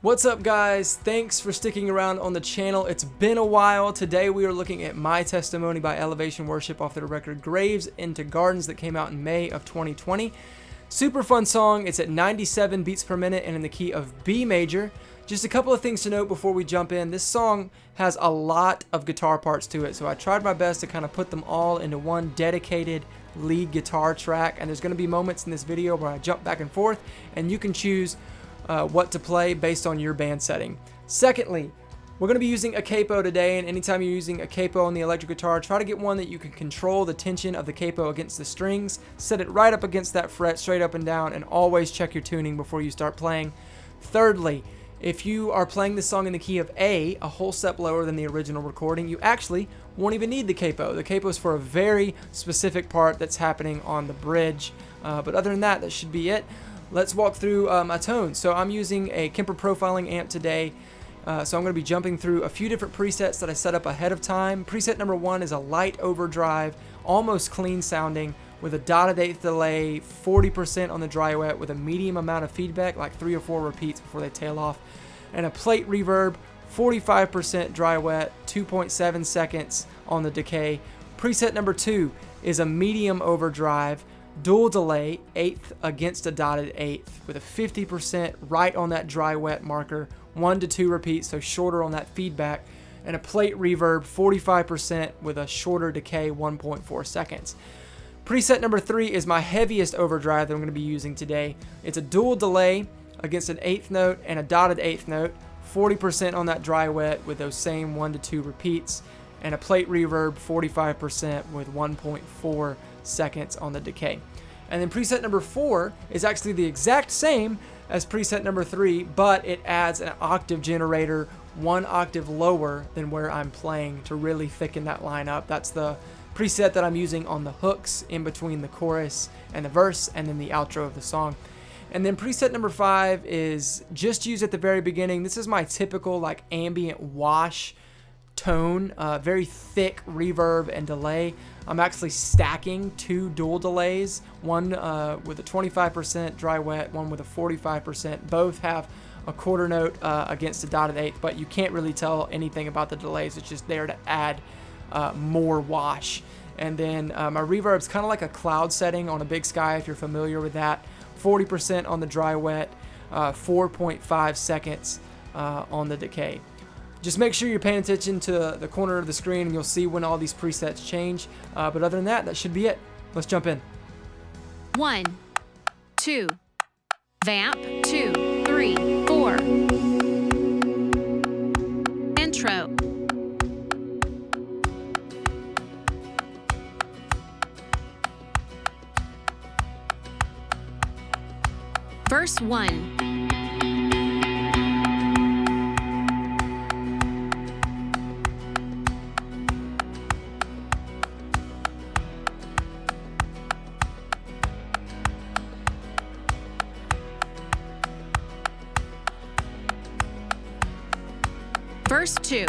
What's up guys, thanks for sticking around on the channel. It's been a while. Today we are looking at My Testimony by Elevation Worship off their record Graves into Gardens that came out in May of 2020. Super fun song. It's at 97 beats per minute and in the key of B major. Just a couple of things to note before we jump in. This song has a lot of guitar parts to it, so I tried my best to kind of put them all into one dedicated lead guitar track, and there's going to be moments in this video where I jump back and forth and you can choose what to play based on your band setting. Secondly, we're going to be using a capo today, and anytime you're using a capo on the electric guitar, try to get one that you can control the tension of the capo against the strings, set it right up against that fret straight up and down, and always check your tuning before you start playing. Thirdly, if you are playing this song in the key of A, a whole step lower than the original recording, you actually won't even need the capo. The capo is for a very specific part that's happening on the bridge, but other than that, that should be it. Let's walk through my tones. So I'm using a Kemper profiling amp today. So I'm going to be jumping through a few different presets that I set up ahead of time. Preset number 1 is a light overdrive, almost clean sounding, with a dotted eighth delay, 40% on the dry wet, with a medium amount of feedback, like 3 or 4 repeats before they tail off, and a plate reverb, 45% dry wet, 2.7 seconds on the decay. Preset number 2 is a medium overdrive, dual delay, eighth against a dotted eighth, with a 50% right on that dry wet marker, 1 to 2 repeats, so shorter on that feedback, and a plate reverb, 45% with a shorter decay, 1.4 seconds. Preset number 3 is my heaviest overdrive that I'm going to be using today. It's a dual delay against an eighth note and a dotted eighth note, 40% on that dry wet with those same 1 to 2 repeats, and a plate reverb, 45% with 1.4 seconds on the decay. And then preset number 4 is actually the exact same as preset number 3, but it adds an octave generator 1 octave lower than where I'm playing to really thicken that line up. That's the preset that I'm using on the hooks in between the chorus and the verse, and then the outro of the song. And then preset number 5 is just used at the very beginning. This is my typical like ambient wash tone, very thick reverb and delay. I'm actually stacking 2 dual delays, one with a 25% dry wet, one with a 45%. Both have a quarter note against a dotted eighth, but you can't really tell anything about the delays. It's just there to add more wash. And then my reverb's kind of like a cloud setting on a big sky, if you're familiar with that. 40% on the dry wet, 4.5 seconds on the decay. Just make sure you're paying attention to the corner of the screen and you'll see when all these presets change. But other than that, that should be it. Let's jump in. 1, 2, vamp, 2, 3, 4. Intro. Verse 1. Verse 2.